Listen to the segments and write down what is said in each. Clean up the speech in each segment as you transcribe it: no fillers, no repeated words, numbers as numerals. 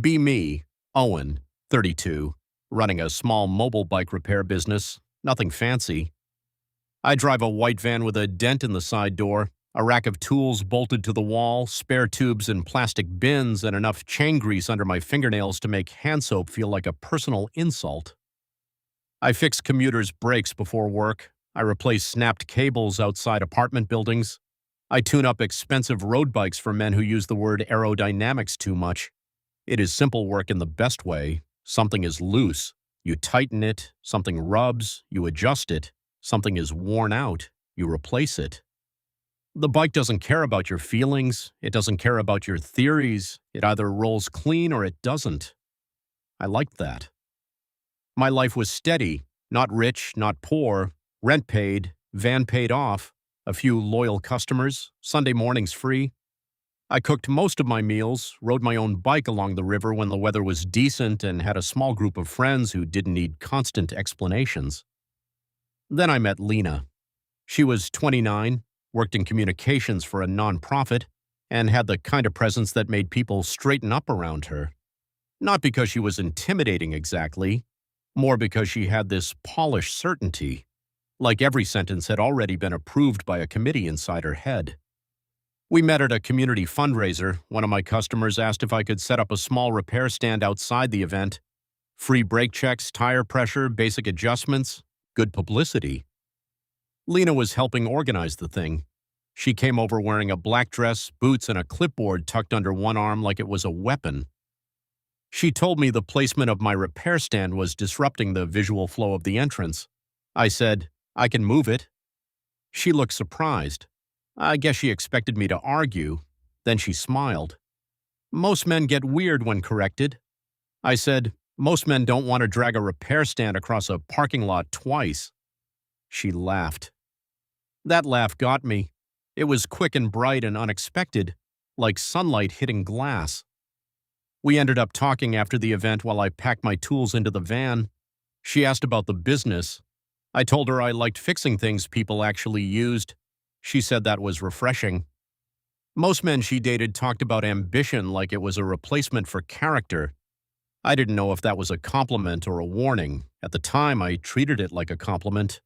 Be me, Owen, 32, running a small mobile bike repair business, nothing fancy. I drive a white van with a dent in the side door, a rack of tools bolted to the wall, spare tubes in plastic bins, and enough chain grease under my fingernails to make hand soap feel like a personal insult. I fix commuters' brakes before work. I replace snapped cables outside apartment buildings. I tune up expensive road bikes for men who use the word aerodynamics too much. It is simple work in the best way. Something is loose. You tighten it. Something rubs. You adjust it. Something is worn out. You replace it. The bike doesn't care about your feelings. It doesn't care about your theories. It either rolls clean or it doesn't. I liked that. My life was steady, not rich, not poor, rent paid, van paid off, a few loyal customers, Sunday mornings free. I cooked most of my meals, rode my own bike along the river when the weather was decent, and had a small group of friends who didn't need constant explanations. Then I met Lena. She was 29, worked in communications for a nonprofit, and had the kind of presence that made people straighten up around her. Not because she was intimidating exactly, more because she had this polished certainty, like every sentence had already been approved by a committee inside her head. We met at a community fundraiser. One of my customers asked if I could set up a small repair stand outside the event. Free brake checks, tire pressure, basic adjustments, good publicity. Lena was helping organize the thing. She came over wearing a black dress, boots, and a clipboard tucked under one arm like it was a weapon. She told me the placement of my repair stand was disrupting the visual flow of the entrance. I said, "I can move it." She looked surprised. I guess she expected me to argue. Then she smiled. "Most men get weird when corrected." I said, "Most men don't want to drag a repair stand across a parking lot twice." She laughed. That laugh got me. It was quick and bright and unexpected, like sunlight hitting glass. We ended up talking after the event while I packed my tools into the van. She asked about the business. I told her I liked fixing things people actually used. She said that was refreshing. Most men she dated talked about ambition like it was a replacement for character. I didn't know if that was a compliment or a warning. At the time, I treated it like a compliment.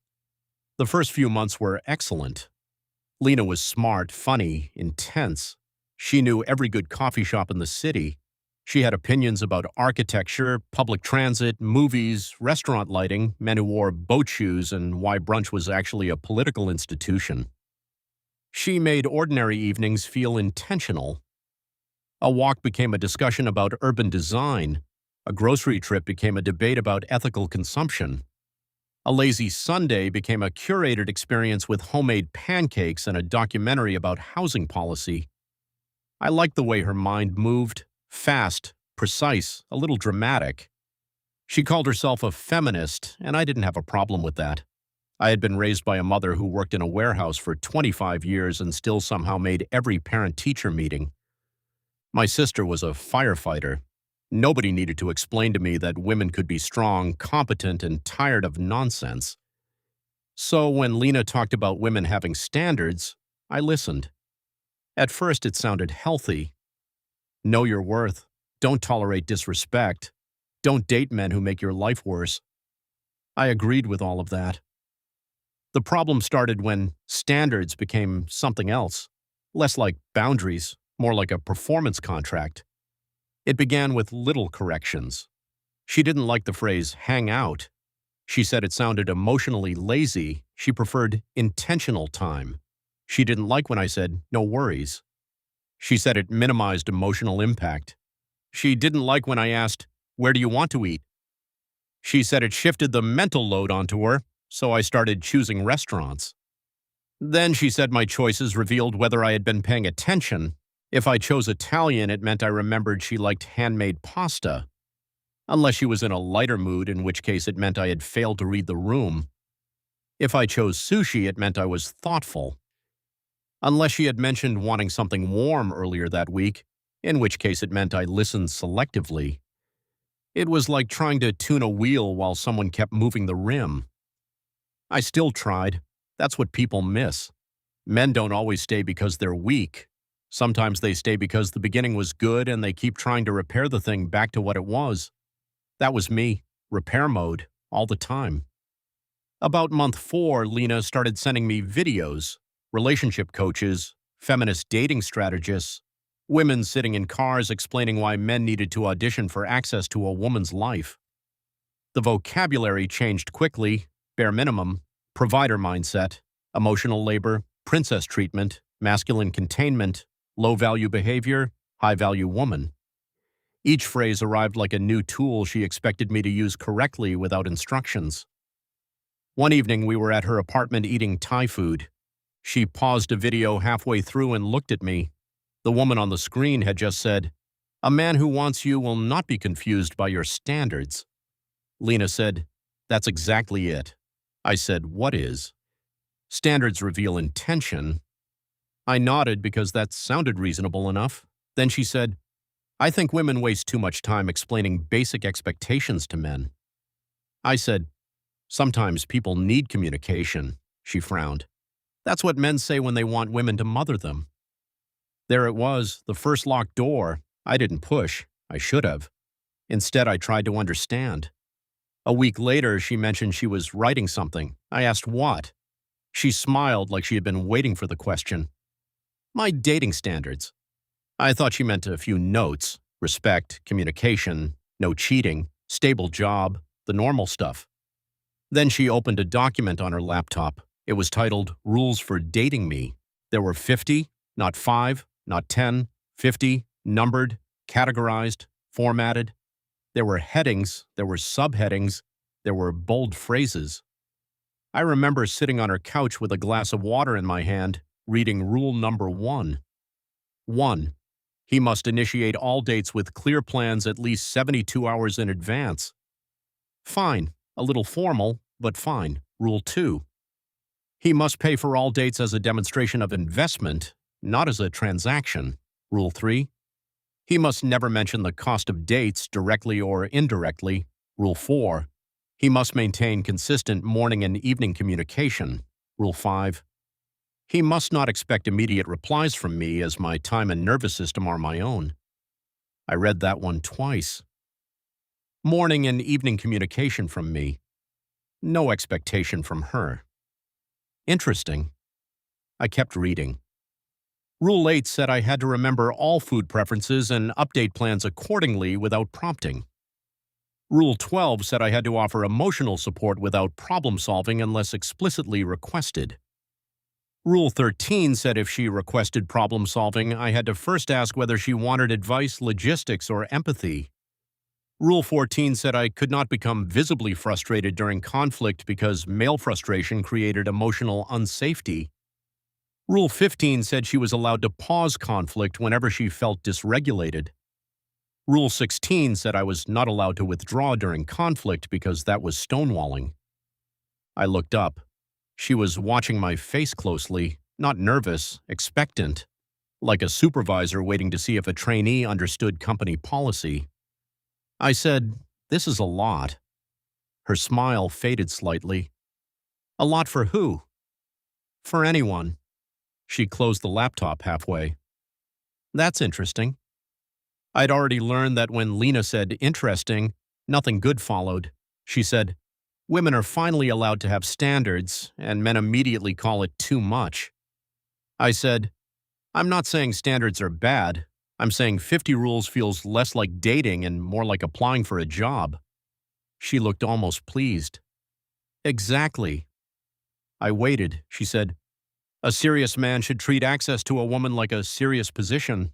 The first few months were excellent. Lena was smart, funny, intense. She knew every good coffee shop in the city. She had opinions about architecture, public transit, movies, restaurant lighting, men who wore boat shoes, and why brunch was actually a political institution. She made ordinary evenings feel intentional. A walk became a discussion about urban design. A grocery trip became a debate about ethical consumption. A lazy Sunday became a curated experience with homemade pancakes and a documentary about housing policy. I liked the way her mind moved. Fast, precise, a little dramatic. She called herself a feminist, and I didn't have a problem with that. I had been raised by a mother who worked in a warehouse for 25 years and still somehow made every parent-teacher meeting. My sister was a firefighter. Nobody needed to explain to me that women could be strong, competent, and tired of nonsense. So when Lena talked about women having standards, I listened. At first it sounded healthy. Know your worth. Don't tolerate disrespect. Don't date men who make your life worse. I agreed with all of that. The problem started when standards became something else, less like boundaries, more like a performance contract. It began with little corrections. She didn't like the phrase hang out. She said it sounded emotionally lazy. She preferred intentional time. She didn't like when I said no worries. She said it minimized emotional impact. She didn't like when I asked, "Where do you want to eat?" She said it shifted the mental load onto her, so I started choosing restaurants. Then she said my choices revealed whether I had been paying attention. If I chose Italian, it meant I remembered she liked handmade pasta. Unless she was in a lighter mood, in which case it meant I had failed to read the room. If I chose sushi, it meant I was thoughtful. Unless she had mentioned wanting something warm earlier that week, in which case it meant I listened selectively. It was like trying to tune a wheel while someone kept moving the rim. I still tried. That's what people miss. Men don't always stay because they're weak. Sometimes they stay because the beginning was good and they keep trying to repair the thing back to what it was. That was me, repair mode, all the time. About month 4, Lena started sending me videos, relationship coaches, feminist dating strategists, women sitting in cars explaining why men needed to audition for access to a woman's life. The vocabulary changed quickly: bare minimum, provider mindset, emotional labor, princess treatment, masculine containment, low-value behavior, high-value woman. Each phrase arrived like a new tool she expected me to use correctly without instructions. One evening, we were at her apartment eating Thai food. She paused a video halfway through and looked at me. The woman on the screen had just said, "A man who wants you will not be confused by your standards." Lena said, "That's exactly it." I said, "What is?" "Standards reveal intention." I nodded because that sounded reasonable enough. Then she said, "I think women waste too much time explaining basic expectations to men." I said, "Sometimes people need communication." She frowned. "That's what men say when they want women to mother them." There it was, the first locked door. I didn't push. I should have. Instead, I tried to understand. A week later, she mentioned she was writing something. I asked what. She smiled like she had been waiting for the question. "My dating standards." I thought she meant a few notes: respect, communication, no cheating, stable job, the normal stuff. Then she opened a document on her laptop. It was titled Rules for Dating Me. There were 50, not 5, not 10, 50, numbered, categorized, formatted. There were headings, there were subheadings, there were bold phrases. I remember sitting on her couch with a glass of water in my hand, reading rule number 1. 1. He must initiate all dates with clear plans at least 72 hours in advance. Fine. A little formal, but fine. Rule 2. He must pay for all dates as a demonstration of investment, not as a transaction. Rule 3. He must never mention the cost of dates directly or indirectly. Rule 4. He must maintain consistent morning and evening communication. Rule 5. He must not expect immediate replies from me, as my time and nervous system are my own. I read that one twice. Morning and evening communication from me. No expectation from her. Interesting. I kept reading. Rule 8 said I had to remember all food preferences and update plans accordingly without prompting. Rule 12 said I had to offer emotional support without problem solving unless explicitly requested. Rule 13 said if she requested problem solving, I had to first ask whether she wanted advice, logistics, or empathy. Rule 14 said I could not become visibly frustrated during conflict because male frustration created emotional unsafety. Rule 15 said she was allowed to pause conflict whenever she felt dysregulated. Rule 16 said I was not allowed to withdraw during conflict because that was stonewalling. I looked up. She was watching my face closely, not nervous, expectant, like a supervisor waiting to see if a trainee understood company policy. I said, "This is a lot." Her smile faded slightly. "A lot for who?" "For anyone." She closed the laptop halfway. "That's interesting." I'd already learned that when Lena said interesting, nothing good followed. She said, "Women are finally allowed to have standards, and men immediately call it too much." I said, "I'm not saying standards are bad. I'm saying 50 rules feels less like dating and more like applying for a job." She looked almost pleased. "Exactly." I waited. She said, "A serious man should treat access to a woman like a serious position."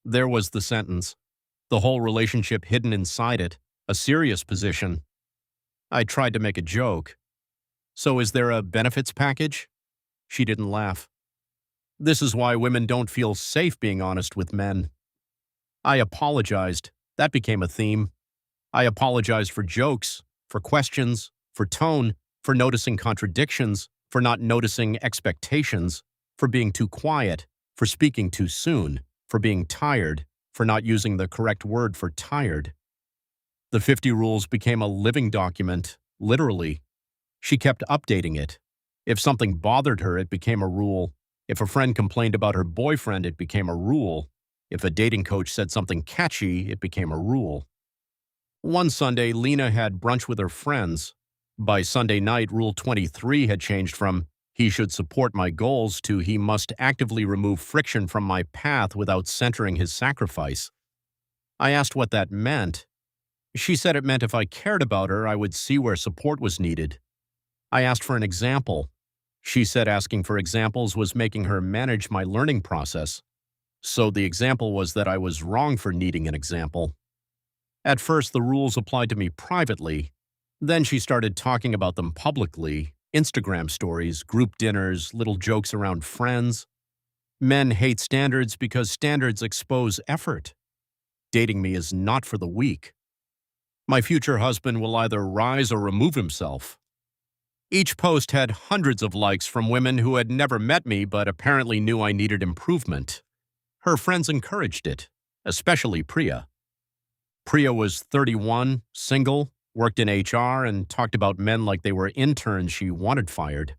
There was the sentence. The whole relationship hidden inside it. A serious position. I tried to make a joke. "So is there a benefits package?" She didn't laugh. "This is why women don't feel safe being honest with men." I apologized. That became a theme. I apologized for jokes, for questions, for tone, for noticing contradictions, for not noticing expectations, for being too quiet, for speaking too soon, for being tired, for not using the correct word for tired. The 50 rules became a living document, literally. She kept updating it. If something bothered her, it became a rule. If a friend complained about her boyfriend, it became a rule. If a dating coach said something catchy, it became a rule. One Sunday, Lena had brunch with her friends. By Sunday night, Rule 23 had changed from "he should support my goals" to "he must actively remove friction from my path without centering his sacrifice." I asked what that meant. She said it meant if I cared about her, I would see where support was needed. I asked for an example. She said asking for examples was making her manage my learning process. So the example was that I was wrong for needing an example. At first, the rules applied to me privately. Then she started talking about them publicly: Instagram stories, group dinners, little jokes around friends. Men hate standards because standards expose effort. Dating me is not for the weak. My future husband will either rise or remove himself. Each post had hundreds of likes from women who had never met me but apparently knew I needed improvement. Her friends encouraged it, especially Priya. Priya was 31, single, worked in HR, and talked about men like they were interns she wanted fired.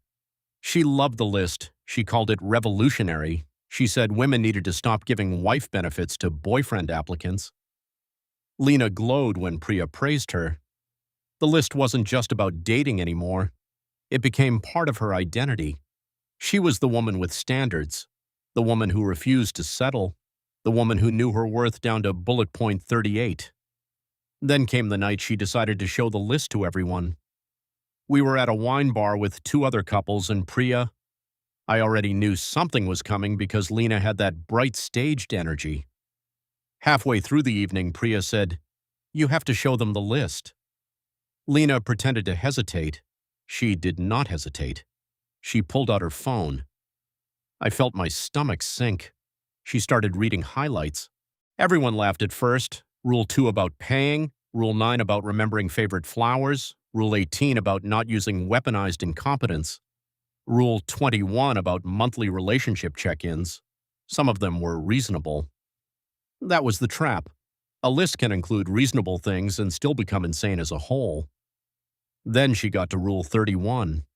She loved the list. She called it revolutionary. She said women needed to stop giving wife benefits to boyfriend applicants. Lena glowed when Priya praised her. The list wasn't just about dating anymore. It became part of her identity. She was the woman with standards, the woman who refused to settle, the woman who knew her worth down to bullet point 38. Then came the night she decided to show the list to everyone. We were at a wine bar with two other couples and Priya. I already knew something was coming because Lena had that bright staged energy. Halfway through the evening, Priya said, "You have to show them the list." Lena pretended to hesitate. She did not hesitate. She pulled out her phone. I felt my stomach sink. She started reading highlights. Everyone laughed at first. Rule 2 about paying, Rule 9 about remembering favorite flowers, Rule 18 about not using weaponized incompetence, Rule 21 about monthly relationship check-ins. Some of them were reasonable. That was the trap. A list can include reasonable things and still become insane as a whole. Then she got to Rule 31.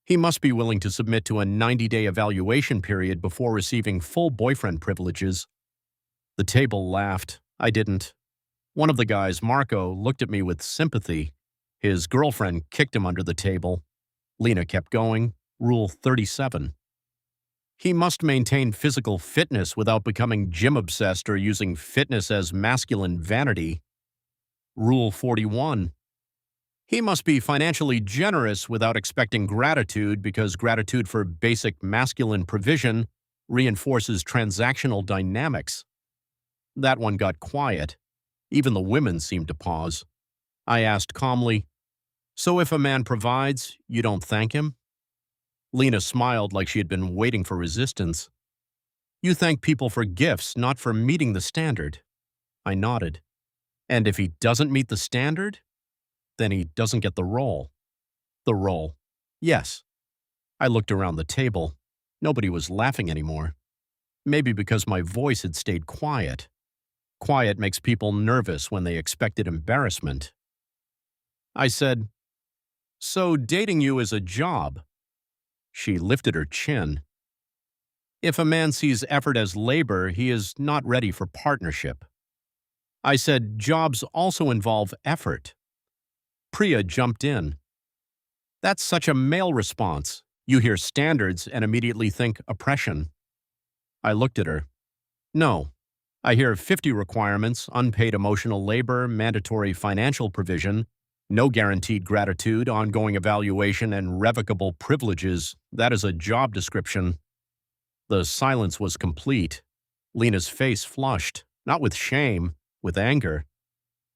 He must be willing to submit to a 90-day evaluation period before receiving full boyfriend privileges. The table laughed. I didn't. One of the guys, Marco, looked at me with sympathy. His girlfriend kicked him under the table. Lena kept going. Rule 37. He must maintain physical fitness without becoming gym-obsessed or using fitness as masculine vanity. Rule 41. He must be financially generous without expecting gratitude because gratitude for basic masculine provision reinforces transactional dynamics. That one got quiet. Even the women seemed to pause. I asked calmly, "So if a man provides, you don't thank him?" Lena smiled like she had been waiting for resistance. "You thank people for gifts, not for meeting the standard." I nodded. "And if he doesn't meet the standard, then he doesn't get the role." The role. Yes. I looked around the table. Nobody was laughing anymore. Maybe because my voice had stayed quiet. Quiet makes people nervous when they expected embarrassment. I said, "So dating you is a job." She lifted her chin. "If a man sees effort as labor, he is not ready for partnership." I said, "Jobs also involve effort." Priya jumped in. "That's such a male response. You hear standards and immediately think oppression." I looked at her. "No. I hear 50 requirements, unpaid emotional labor, mandatory financial provision, no guaranteed gratitude, ongoing evaluation, and revocable privileges. That is a job description." The silence was complete. Lena's face flushed, not with shame, with anger.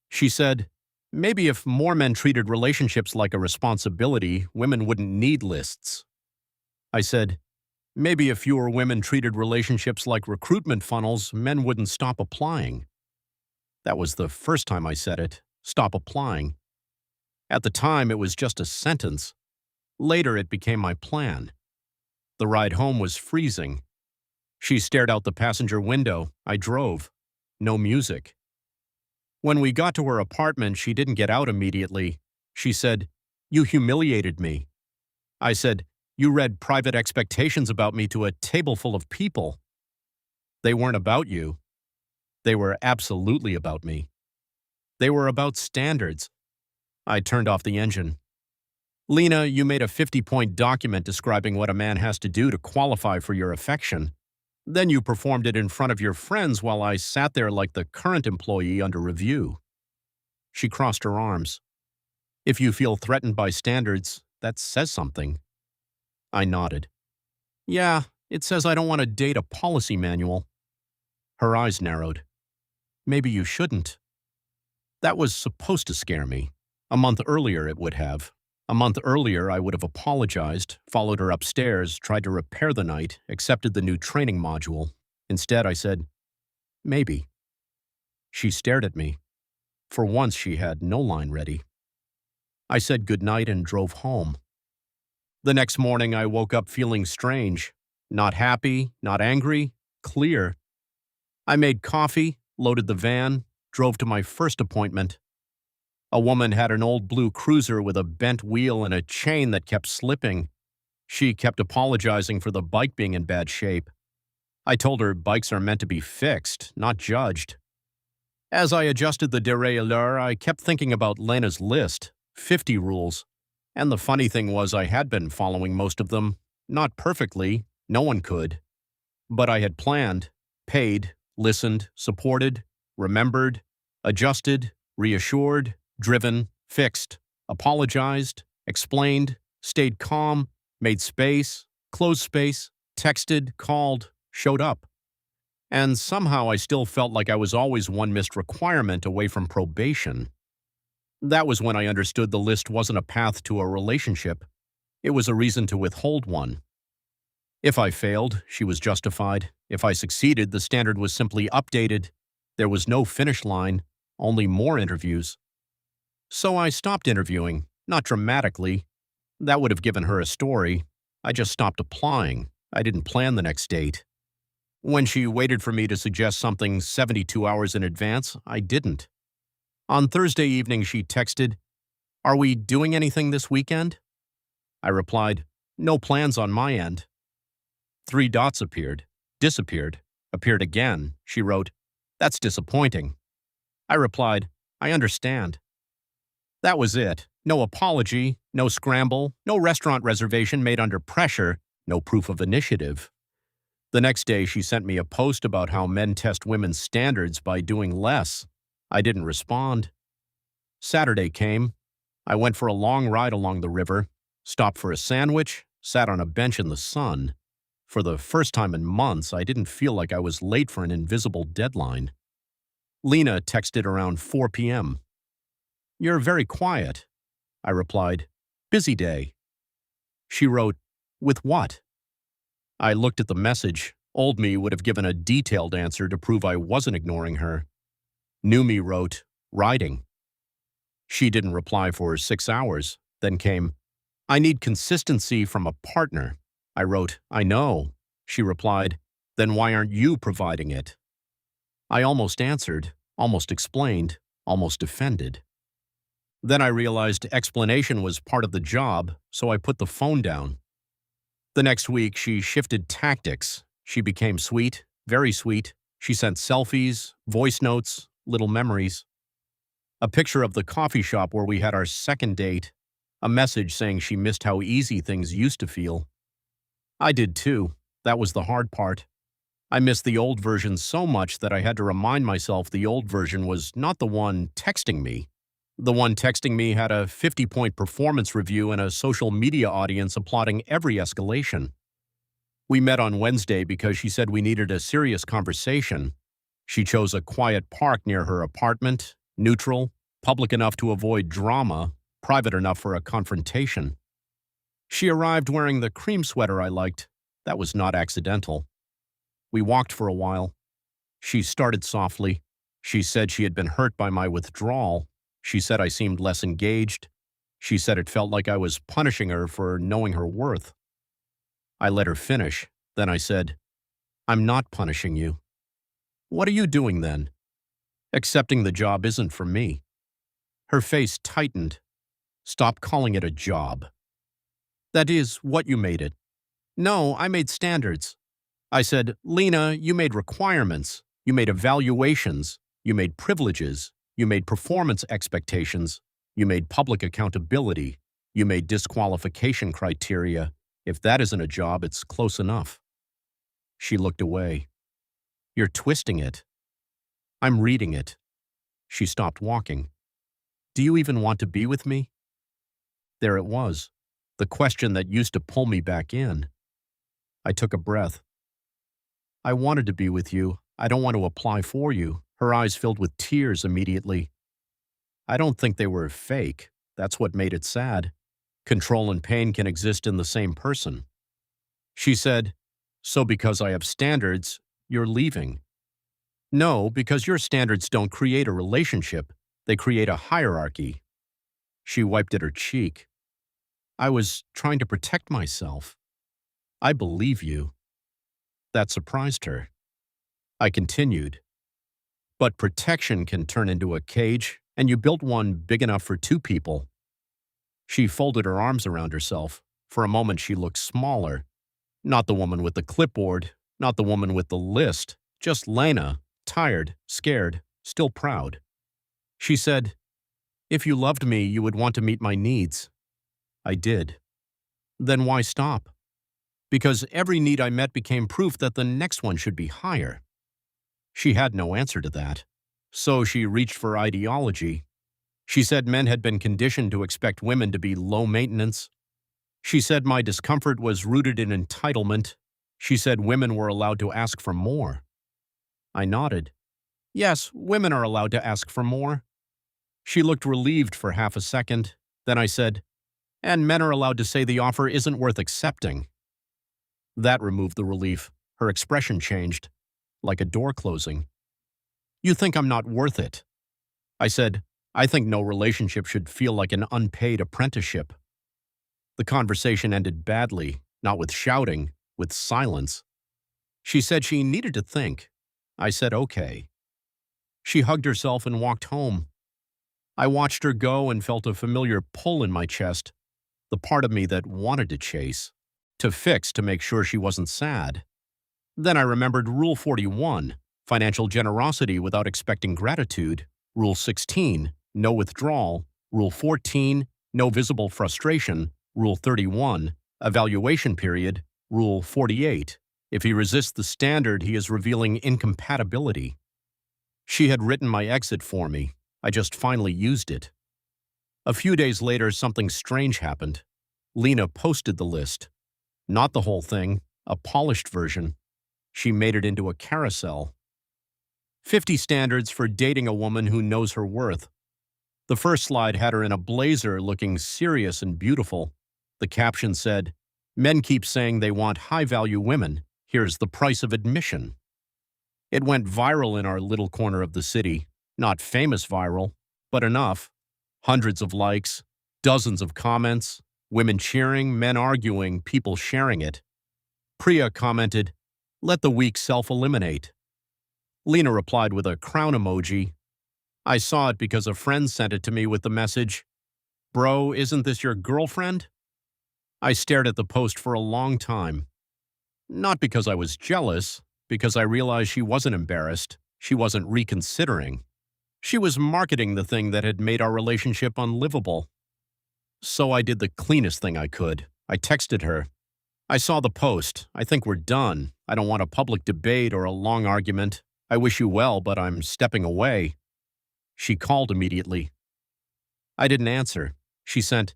She said, "Maybe if more men treated relationships like a responsibility, women wouldn't need lists." I said, "Maybe if fewer women treated relationships like recruitment funnels, men wouldn't stop applying." That was the first time I said it. Stop applying. At the time, it was just a sentence. Later, it became my plan. The ride home was freezing. She stared out the passenger window. I drove. No music. When we got to her apartment, she didn't get out immediately. She said, "You humiliated me." I said, You read private expectations about me to a table full of people. They weren't about you. They were absolutely about me. They were about standards. I turned off the engine. Lena, you made a 50-point document describing what a man has to do to qualify for your affection. Then you performed it in front of your friends while I sat there like the current employee under review. She crossed her arms. If you feel threatened by standards, that says something. I nodded. Yeah, it says I don't want to date a policy manual. Her eyes narrowed. Maybe you shouldn't. That was supposed to scare me. A month earlier it would have. A month earlier I would have apologized, followed her upstairs, tried to repair the night, accepted the new training module. Instead I said, maybe. She stared at me. For once she had no line ready. I said goodnight and drove home. The next morning I woke up feeling strange. Not happy, not angry, clear. I made coffee, loaded the van, drove to my first appointment. A woman had an old blue cruiser with a bent wheel and a chain that kept slipping. She kept apologizing for the bike being in bad shape. I told her bikes are meant to be fixed, not judged. As I adjusted the derailleur, I kept thinking about Lena's list, 50 rules. And the funny thing was I had been following most of them. Not perfectly, no one could. But I had planned, paid, listened, supported, remembered, adjusted, reassured, driven, fixed, apologized, explained, stayed calm, made space, closed space, texted, called, showed up. And somehow I still felt like I was always one missed requirement away from probation. That was when I understood the list wasn't a path to a relationship. It was a reason to withhold one. If I failed, she was justified. If I succeeded, the standard was simply updated. There was no finish line, only more interviews. So I stopped interviewing, not dramatically. That would have given her a story. I just stopped applying. I didn't plan the next date. When she waited for me to suggest something 72 hours in advance, I didn't. On Thursday evening, she texted, "Are we doing anything this weekend?" I replied, "No plans on my end." 3 dots appeared, disappeared, appeared again. She wrote, "That's disappointing." I replied, "I understand." That was it. No apology, no scramble, no restaurant reservation made under pressure, no proof of initiative. The next day, she sent me a post about how men test women's standards by doing less. I didn't respond. Saturday came. I went for a long ride along the river, stopped for a sandwich, sat on a bench in the sun. For the first time in months, I didn't feel like I was late for an invisible deadline. Lena texted around 4 p.m. "You're very quiet." I replied, "Busy day." She wrote, "With what?" I looked at the message. Old me would have given a detailed answer to prove I wasn't ignoring her. New me wrote, "Riding." She didn't reply for 6 hours. Then came, "I need consistency from a partner." I wrote, "I know." She replied, "Then why aren't you providing it?" I almost answered, almost explained, almost defended. Then I realized explanation was part of the job, so I put the phone down. The next week, she shifted tactics. She became sweet, very sweet. She sent selfies, voice notes, little memories. A picture of the coffee shop where we had our second date. A message saying she missed how easy things used to feel. I did too. That was the hard part. I missed the old version so much that I had to remind myself the old version was not the one texting me. The one texting me had a 50-point performance review and a social media audience applauding every escalation. We met on Wednesday because she said we needed a serious conversation. She chose a quiet park near her apartment, neutral, public enough to avoid drama, private enough for a confrontation. She arrived wearing the cream sweater I liked. That was not accidental. We walked for a while. She started softly. She said she had been hurt by my withdrawal. She said I seemed less engaged. She said it felt like I was punishing her for knowing her worth. I let her finish. Then I said, "I'm not punishing you." "What are you doing then?" "Accepting the job isn't for me." Her face tightened. "Stop calling it a job." That is what you made it. No, I made standards. I said, Lena, you made requirements. You made evaluations. You made privileges. You made performance expectations. You made public accountability. You made disqualification criteria. If that isn't a job, it's close enough. She looked away. You're twisting it. I'm reading it. She stopped walking. Do you even want to be with me? There it was, the question that used to pull me back in. I took a breath. I wanted to be with you. I don't want to apply for you. Her eyes filled with tears immediately. I don't think they were fake. That's what made it sad. Control and pain can exist in the same person. She said, so because I have standards, you're leaving. No, because your standards don't create a relationship. They create a hierarchy. She wiped at her cheek. I was trying to protect myself. I believe you. That surprised her. I continued. But protection can turn into a cage, and you built one big enough for two people. She folded her arms around herself. For a moment she looked smaller. Not the woman with the clipboard, not the woman with the list, just Lena, tired, scared, still proud. She said, if you loved me, you would want to meet my needs. I did. Then why stop? Because every need I met became proof that the next one should be higher. She had no answer to that. So she reached for ideology. She said men had been conditioned to expect women to be low maintenance. She said my discomfort was rooted in entitlement. She said women were allowed to ask for more. I nodded. Yes, women are allowed to ask for more. She looked relieved for half a second. Then I said, and men are allowed to say the offer isn't worth accepting. That removed the relief. Her expression changed, like a door closing. You think I'm not worth it? I said, I think no relationship should feel like an unpaid apprenticeship. The conversation ended badly, not with shouting, with silence. She said she needed to think. I said, okay. She hugged herself and walked home. I watched her go and felt a familiar pull in my chest, the part of me that wanted to chase, to fix to make sure she wasn't sad. Then I remembered Rule 41, financial generosity without expecting gratitude, Rule 16, no withdrawal, Rule 14, no visible frustration, Rule 31, evaluation period, Rule 48. If he resists the standard, he is revealing incompatibility. She had written my exit for me. I just finally used it. A few days later, something strange happened. Lena posted the list. Not the whole thing, a polished version. She made it into a carousel. 50 standards for dating a woman who knows her worth. The first slide had her in a blazer looking serious and beautiful. The caption said, men keep saying they want high-value women. Here's the price of admission. It went viral in our little corner of the city. Not famous viral, but enough. Hundreds of likes, dozens of comments, women cheering, men arguing, people sharing it. Priya commented, let the weak self-eliminate. Lena replied with a crown emoji. I saw it because a friend sent it to me with the message, bro, isn't this your girlfriend? I stared at the post for a long time. Not because I was jealous, because I realized she wasn't embarrassed, she wasn't reconsidering. She was marketing the thing that had made our relationship unlivable. So I did the cleanest thing I could. I texted her. I saw the post. I think we're done. I don't want a public debate or a long argument. I wish you well, but I'm stepping away. She called immediately. I didn't answer. She sent,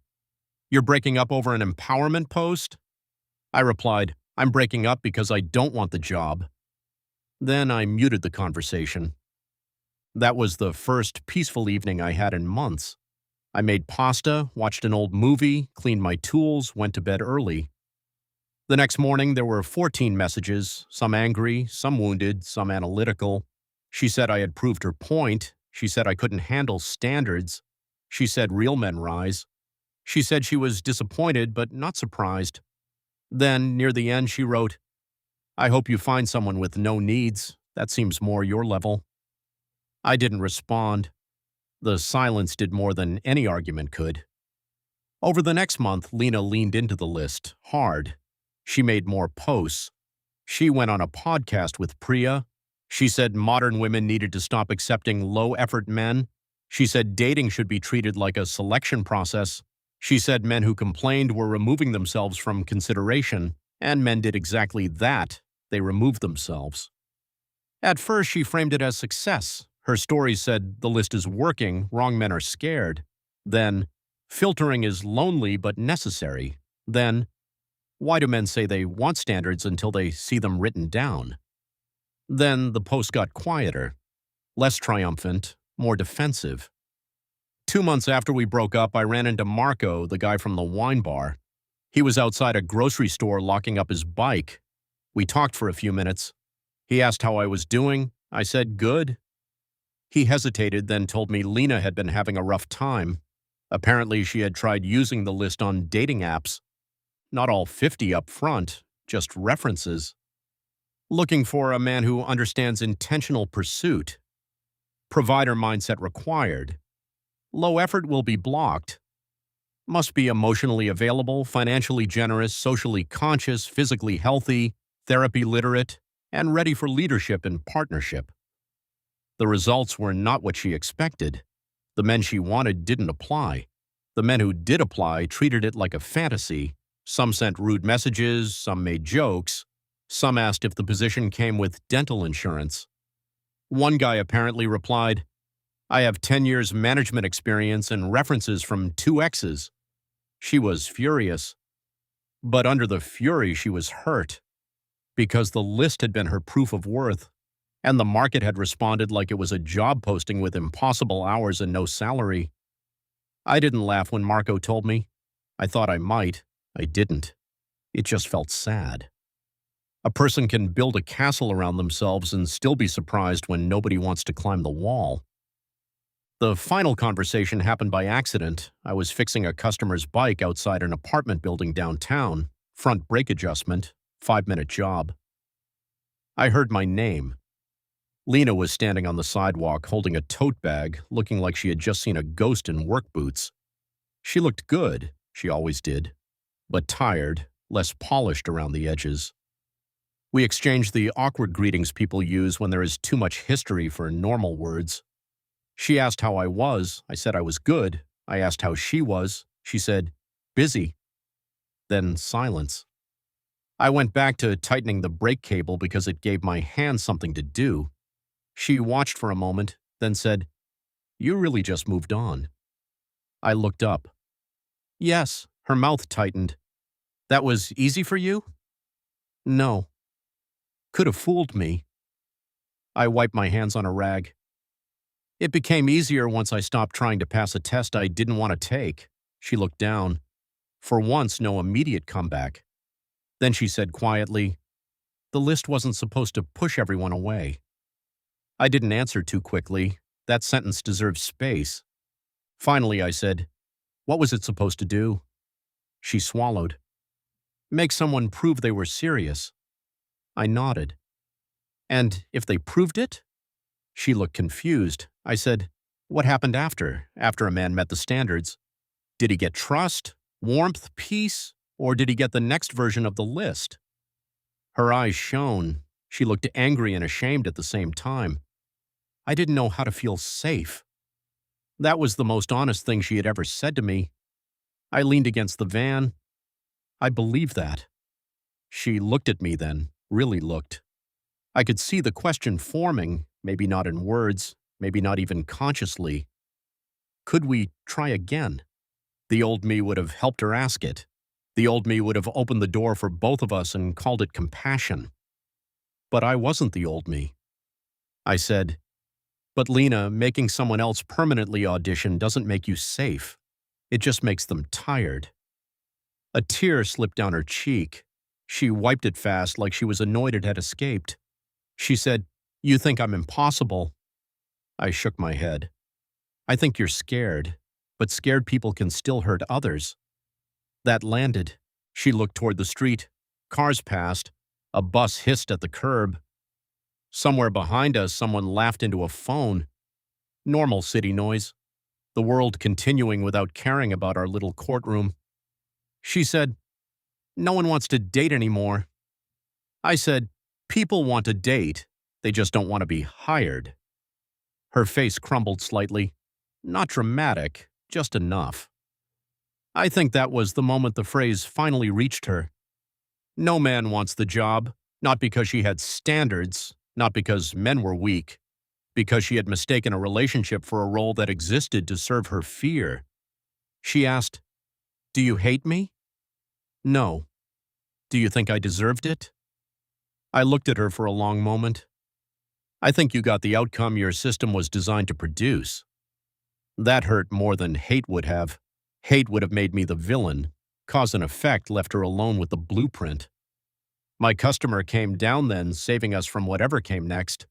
you're breaking up over an empowerment post? I replied, I'm breaking up because I don't want the job. Then I muted the conversation. That was the first peaceful evening I had in months. I made pasta, watched an old movie, cleaned my tools, went to bed early. The next morning, there were 14 messages, some angry, some wounded, some analytical. She said I had proved her point. She said I couldn't handle standards. She said real men rise. She said she was disappointed but not surprised. Then, near the end, she wrote, I hope you find someone with no needs. That seems more your level. I didn't respond. The silence did more than any argument could. Over the next month, Lena leaned into the list hard. She made more posts. She went on a podcast with Priya. She said modern women needed to stop accepting low-effort men. She said dating should be treated like a selection process. She said men who complained were removing themselves from consideration, and men did exactly that. They removed themselves. At first, she framed it as success. Her story said the list is working, wrong men are scared. Then, filtering is lonely but necessary. Then, why do men say they want standards until they see them written down? Then the post got quieter, less triumphant, more defensive. 2 months after we broke up, I ran into Marco, the guy from the wine bar. He was outside a grocery store locking up his bike. We talked for a few minutes. He asked how I was doing. I said, good. He hesitated, then told me Lena had been having a rough time. Apparently, she had tried using the list on dating apps. Not all 50 up front, just references. Looking for a man who understands intentional pursuit. Provider mindset required. Low effort will be blocked. Must be emotionally available, financially generous, socially conscious, physically healthy, therapy literate, and ready for leadership and partnership. The results were not what she expected. The men she wanted didn't apply. The men who did apply treated it like a fantasy. Some sent rude messages, some made jokes. Some asked if the position came with dental insurance. One guy apparently replied, I have 10 years management experience and references from 2 exes. She was furious. But under the fury, she was hurt. Because the list had been her proof of worth, and the market had responded like it was a job posting with impossible hours and no salary. I didn't laugh when Marco told me. I thought I might. I didn't. It just felt sad. A person can build a castle around themselves and still be surprised when nobody wants to climb the wall. The final conversation happened by accident. I was fixing a customer's bike outside an apartment building downtown, front brake adjustment, 5-minute job. I heard my name. Lena was standing on the sidewalk holding a tote bag, looking like she had just seen a ghost in work boots. She looked good, she always did, but tired, less polished around the edges. We exchanged the awkward greetings people use when there is too much history for normal words. She asked how I was. I said I was good. I asked how she was. She said, busy. Then silence. I went back to tightening the brake cable because it gave my hand something to do. She watched for a moment, then said, you really just moved on. I looked up. Yes, her mouth tightened. That was easy for you? No. Could have fooled me. I wiped my hands on a rag. It became easier once I stopped trying to pass a test I didn't want to take. She looked down. For once, no immediate comeback. Then she said quietly, the list wasn't supposed to push everyone away. I didn't answer too quickly. That sentence deserves space. Finally, I said, what was it supposed to do? She swallowed. Make someone prove they were serious. I nodded. And if they proved it? She looked confused. I said, what happened after a man met the standards? Did he get trust, warmth, peace, or did he get the next version of the list? Her eyes shone. She looked angry and ashamed at the same time. I didn't know how to feel safe. That was the most honest thing she had ever said to me. I leaned against the van. I believe that. She looked at me then, really looked. I could see the question forming, maybe not in words, maybe not even consciously. Could we try again? The old me would have helped her ask it. The old me would have opened the door for both of us and called it compassion. But I wasn't the old me. I said, but Lena, making someone else permanently audition doesn't make you safe. It just makes them tired. A tear slipped down her cheek. She wiped it fast like she was annoyed it had escaped. She said, you think I'm impossible. I shook my head. I think you're scared, but scared people can still hurt others. That landed. She looked toward the street. Cars passed. A bus hissed at the curb. Somewhere behind us, someone laughed into a phone. Normal city noise. the world continuing without caring about our little courtroom. She said, "No one wants to date anymore." I said, "People want to date. They just don't want to be hired." Her face crumbled slightly. Not dramatic, just enough. I think that was the moment the phrase finally reached her. No man wants the job, not because she had standards, not because men were weak, because she had mistaken a relationship for a role that existed to serve her fear. She asked, "Do you hate me?" "No." "Do you think I deserved it?" I looked at her for a long moment. "I think you got the outcome your system was designed to produce." That hurt more than hate would have. Hate would have made me the villain. Cause and effect left her alone with the blueprint. My customer came down then, saving us from whatever came next.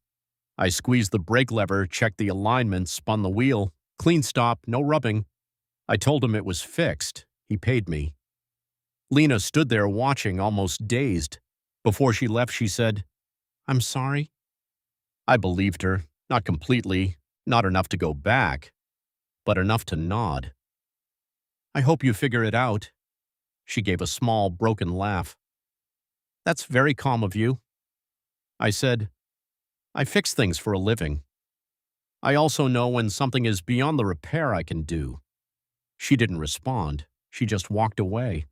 I squeezed the brake lever, checked the alignment, spun the wheel. Clean stop, no rubbing. I told him it was fixed. He paid me. Lena stood there watching, almost dazed. Before she left, she said, "I'm sorry." I believed her, not completely, not enough to go back, but enough to nod. "I hope you figure it out." She gave a small, broken laugh. "That's very calm of you." I said, "I fix things for a living. I also know when something is beyond the repair I can do." She didn't respond. She just walked away.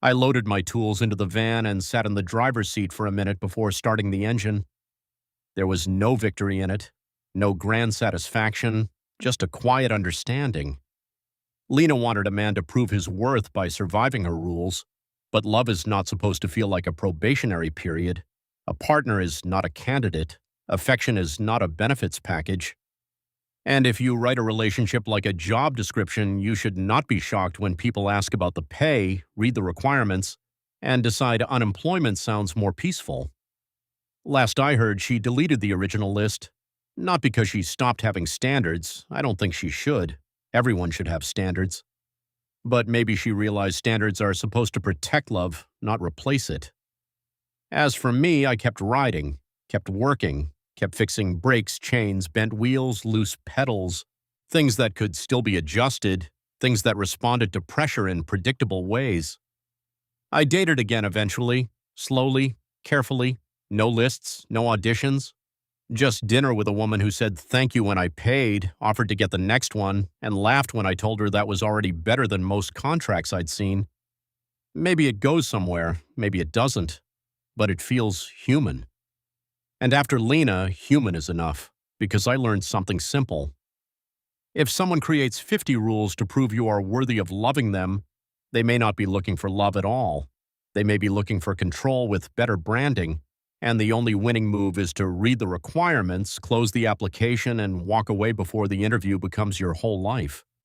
I loaded my tools into the van and sat in the driver's seat for a minute before starting the engine. There was no victory in it, no grand satisfaction, just a quiet understanding. Lena wanted a man to prove his worth by surviving her rules, but love is not supposed to feel like a probationary period. A partner is not a candidate. Affection is not a benefits package. And if you write a relationship like a job description, you should not be shocked when people ask about the pay, read the requirements, and decide unemployment sounds more peaceful. Last I heard, she deleted the original list. Not because she stopped having standards. I don't think she should. Everyone should have standards. But maybe she realized standards are supposed to protect love, not replace it. As for me, I kept riding, kept working, kept fixing brakes, chains, bent wheels, loose pedals, things that could still be adjusted, things that responded to pressure in predictable ways. I dated again eventually, slowly, carefully, no lists, no auditions. Just dinner with a woman who said thank you when I paid, offered to get the next one, and laughed when I told her that was already better than most contracts I'd seen. Maybe it goes somewhere, maybe it doesn't, but it feels human. And after Lena, human is enough, because I learned something simple. If someone creates 50 rules to prove you are worthy of loving them, they may not be looking for love at all. They may be looking for control with better branding, and the only winning move is to read the requirements, close the application, and walk away before the interview becomes your whole life.